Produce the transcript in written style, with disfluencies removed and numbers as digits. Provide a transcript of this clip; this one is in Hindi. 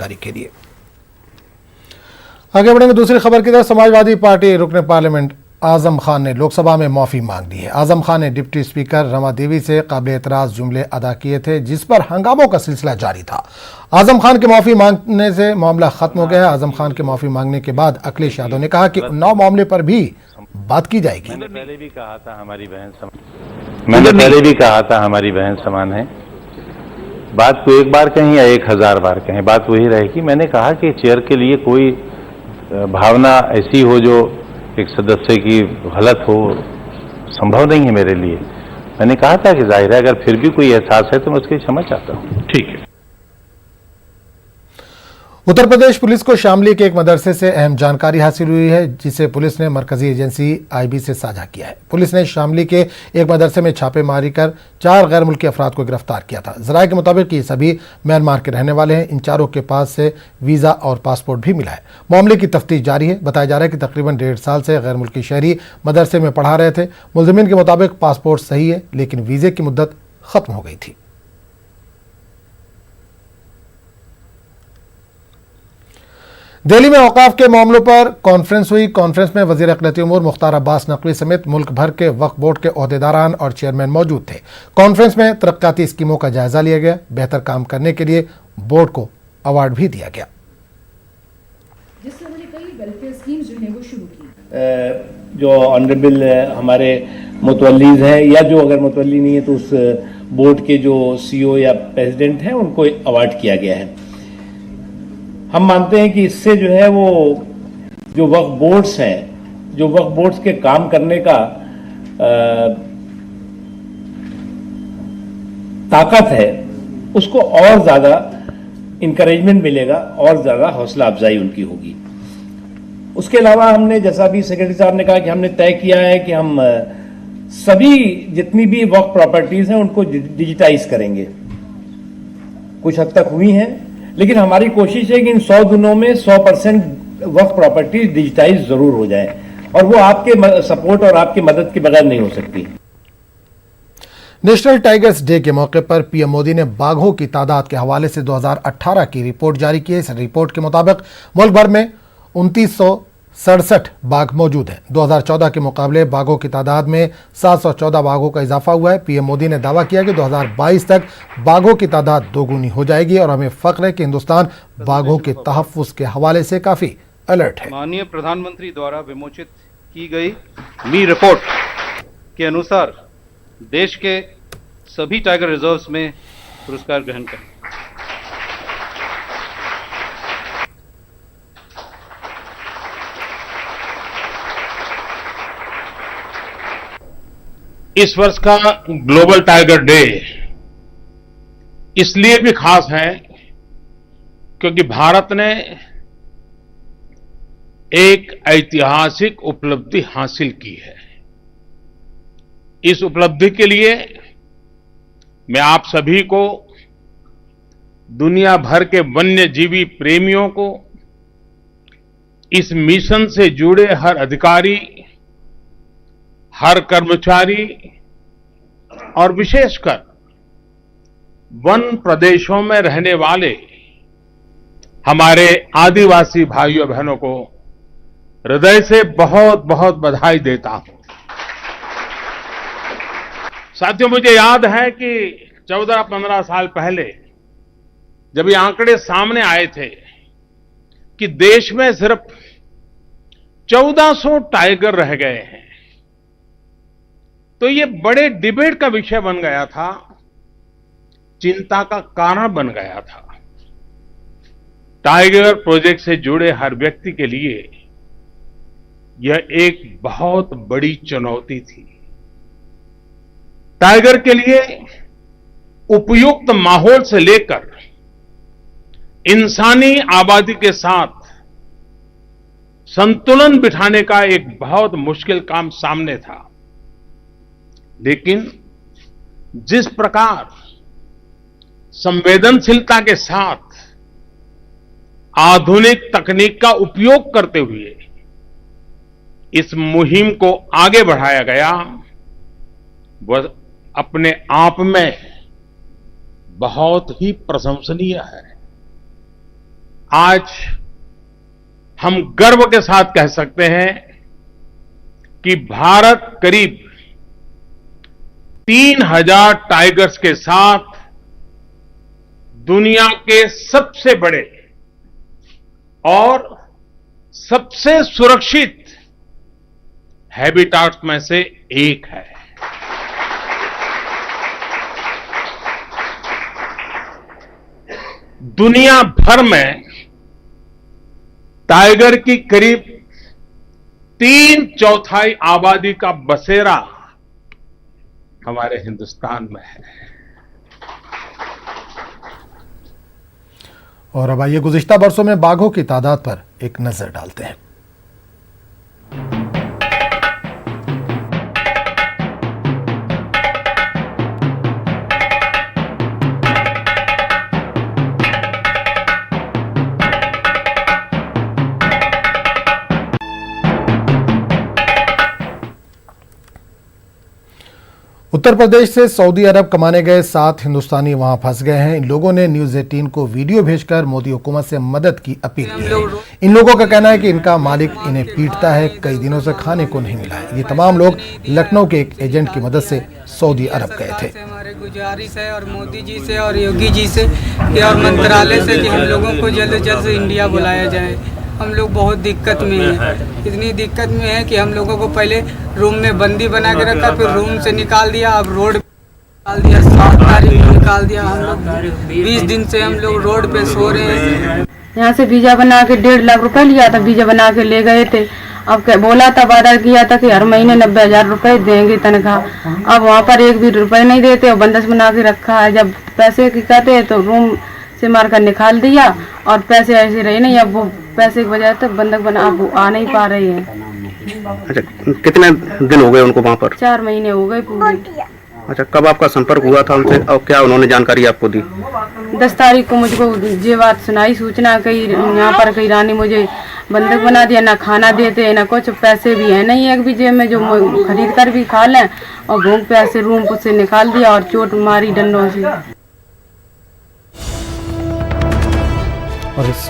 के लिए। आगे बढ़ेंगे दूसरी खबर की तरफ। समाजवादी पार्टी रुकने पार्लियामेंट आजम खान ने लोकसभा में माफी मांग ली है। आजम खान ने डिप्टी स्पीकर रमा देवी से काबिल एतराज जुमले अदा किए थे, जिस पर हंगामों का सिलसिला जारी था। आजम खान के माफी मांगने से मामला खत्म हो गया है। आजम खान के माफी मांगने के बाद अखिलेश यादव ने कहा कि उन्नाव मामले पर भी बात की जाएगी। मैंने पहले भी कहा था हमारी बहन समान है। बात को एक बार कहें या 1000 बार कहें, बात वही रहेगी। मैंने कहा कि चेयर के लिए कोई भावना ऐसी हो जो एक सदस्य की गलत हो, संभव नहीं है मेरे लिए। मैंने कहा था कि जाहिर है अगर फिर भी कोई एहसास है तो मैं उसकी क्षमा चाहता हूं। ठीक है। उत्तर प्रदेश पुलिस को शामली के एक मदरसे से अहम जानकारी हासिल हुई है, जिसे पुलिस ने मरकजी एजेंसी आईबी से साझा किया है। पुलिस ने शामली के एक मदरसे में छापेमारी कर 4 गैर मुल्की अफराद को गिरफ्तार किया था। जराये के मुताबिक ये सभी म्यांमार के रहने वाले हैं। इन चारों के पास से वीजा और पासपोर्ट भी मिला है। मामले की तफ्तीश जारी है। बताया जा रहा है कि तकरीबन 1.5 साल से गैर मुल्की शहरी मदरसे में पढ़ा रहे थे। मुलजमीन के मुताबिक पासपोर्ट सही है, लेकिन वीजे की मुद्दत खत्म हो गई थी। दिल्ली में औकाफ के मामलों पर कॉन्फ्रेंस हुई। कॉन्फ्रेंस में वजीर अक़लियती उमूर मुख्तार अब्बास नकवी समेत मुल्क भर के वक्फ बोर्ड के ओहदेदारान और चेयरमैन मौजूद थे। कॉन्फ्रेंस में तरक्याती स्कीमों का जायजा लिया गया। बेहतर काम करने के लिए बोर्ड को अवार्ड भी दिया गया। जिससे उन्होंने कई वेलफेयर स्कीम्स जो है वो शुरू की। जो ऑनरेबल हमारे मुतवल्लीज हैं, या जो अगर मुतवल्ली नहीं है तो उस बोर्ड के जो सीईओ या प्रेसिडेंट हैं, उनको अवार्ड किया गया है। हम मानते हैं कि इससे जो है वो जो वक्फ बोर्ड्स हैं, जो वक्फ बोर्ड्स के काम करने का ताकत है, उसको और ज्यादा इंकरेजमेंट मिलेगा और ज्यादा हौसला अफजाई उनकी होगी। उसके अलावा हमने, जैसा भी सेक्रेटरी साहब ने कहा, कि हमने तय किया है कि हम सभी जितनी भी वक्फ प्रॉपर्टीज हैं उनको डिजिटाइज करेंगे। कुछ हद तक हुई हैं, लेकिन हमारी कोशिश है कि इन 100 दिनों में 100% वक्फ प्रॉपर्टी डिजिटाइज जरूर हो जाए, और वो आपके सपोर्ट और आपकी मदद के बगैर नहीं हो सकती। नेशनल टाइगर्स डे के मौके पर पीएम मोदी ने बाघों की तादाद के हवाले से 2018 की रिपोर्ट जारी की है। इस रिपोर्ट के मुताबिक मुल्क भर में 2967 बाघ मौजूद हैं। 2014 के मुकाबले बाघों की तादाद में 714 बाघों का इजाफा हुआ है। पीएम मोदी ने दावा किया कि 2022 तक बाघों की तादाद दोगुनी हो जाएगी और हमें फख्र है कि हिंदुस्तान बाघों के तहफ्फुज़ के हवाले से काफी अलर्ट है। माननीय प्रधानमंत्री द्वारा विमोचित की गई मी रिपोर्ट के अनुसार देश के सभी टाइगर रिजर्व्स में पुरस्कार ग्रहण करें। इस वर्ष का ग्लोबल टाइगर डे इसलिए भी खास है क्योंकि भारत ने एक ऐतिहासिक उपलब्धि हासिल की है। इस उपलब्धि के लिए मैं आप सभी को, दुनिया भर के वन्यजीवी प्रेमियों को, इस मिशन से जुड़े हर अधिकारी, हर कर्मचारी और विशेषकर वन प्रदेशों में रहने वाले हमारे आदिवासी भाइयों बहनों को हृदय से बहुत बहुत बधाई देता हूं। साथियों, मुझे याद है कि 14-15 साल पहले जब ये आंकड़े सामने आए थे कि देश में सिर्फ 1400 टाइगर रह गए हैं, तो ये बड़े डिबेट का विषय बन गया था, चिंता का कारण बन गया था। टाइगर प्रोजेक्ट से जुड़े हर व्यक्ति के लिए यह एक बहुत बड़ी चुनौती थी। टाइगर के लिए उपयुक्त माहौल से लेकर इंसानी आबादी के साथ संतुलन बिठाने का एक बहुत मुश्किल काम सामने था। लेकिन जिस प्रकार संवेदनशीलता के साथ आधुनिक तकनीक का उपयोग करते हुए इस मुहिम को आगे बढ़ाया गया, वह अपने आप में बहुत ही प्रशंसनीय है। आज हम गर्व के साथ कह सकते हैं कि भारत करीब 3000 टाइगर्स के साथ दुनिया के सबसे बड़े और सबसे सुरक्षित हैबिटाट्स में से एक है। दुनिया भर में टाइगर की करीब 3/4 आबादी का बसेरा हमारे हिंदुस्तान में है। और अब आइए गुज़िश्ता बरसों में बाघों की तादाद पर एक नजर डालते हैं। उत्तर प्रदेश से सऊदी अरब कमाने गए 7 हिंदुस्तानी वहां फंस गए हैं। इन लोगों ने न्यूज़ 18 को वीडियो भेजकर मोदी हुकूमत से मदद की अपील की है। इन लोगों का कहना है कि इनका मालिक इन्हें पीटता है, कई दिनों से खाने को नहीं मिला है। ये तमाम लोग लखनऊ के एक एजेंट की मदद से सऊदी अरब गए थे। हमारे गुजारिश है और मोदी जी से और योगी जी से और मंत्रालय से कि हम लोगों को जल्द से जल्द इंडिया बुलाया जाए। हम लोग बहुत दिक्कत में हैं, इतनी दिक्कत में है कि हम लोगों को पहले रूम में बंदी बना के रखा, फिर रूम से निकाल दिया, अब रोड निकाल दिया, 7 तारीख को निकाल दिया। हम लोग 20 दिन से हम लोग रोड पे सो रहे हैं। यहाँ से वीजा बना के 1.5 लाख रुपए लिया था, वीजा बना के ले गए थे। अब बोला था, वादा किया था कि हर महीने 90,000 रुपए देंगे तनख्वाह। अब वहाँ पर एक भी रुपए नहीं देते और बंदश बना के रखा है। जब पैसे की कहते हैं तो रूम से मार कर निकाल दिया और पैसे ऐसे रहे नहीं। अब वो पैसे की वजह से बंधक बना अब आ नहीं पा रहे हैं। अच्छा, कितने दिन हो गए उनको वहाँ पर? 4 महीने हो गए पूरे। अच्छा, कब आपका संपर्क हुआ था उनसे और क्या उन्होंने जानकारी आपको दी? 10 तारीख को मुझको ये बात सुनाई, सूचना कही यहाँ पर कही रानी मुझे बंधक बना दिया, ना खाना देते हैं ना कुछ, पैसे भी है नहीं एक भी जेब में जो खरीद कर भी खा लें, और भूख प्यास से रूम से निकाल दिया और चोट मारी डंडों से। और इस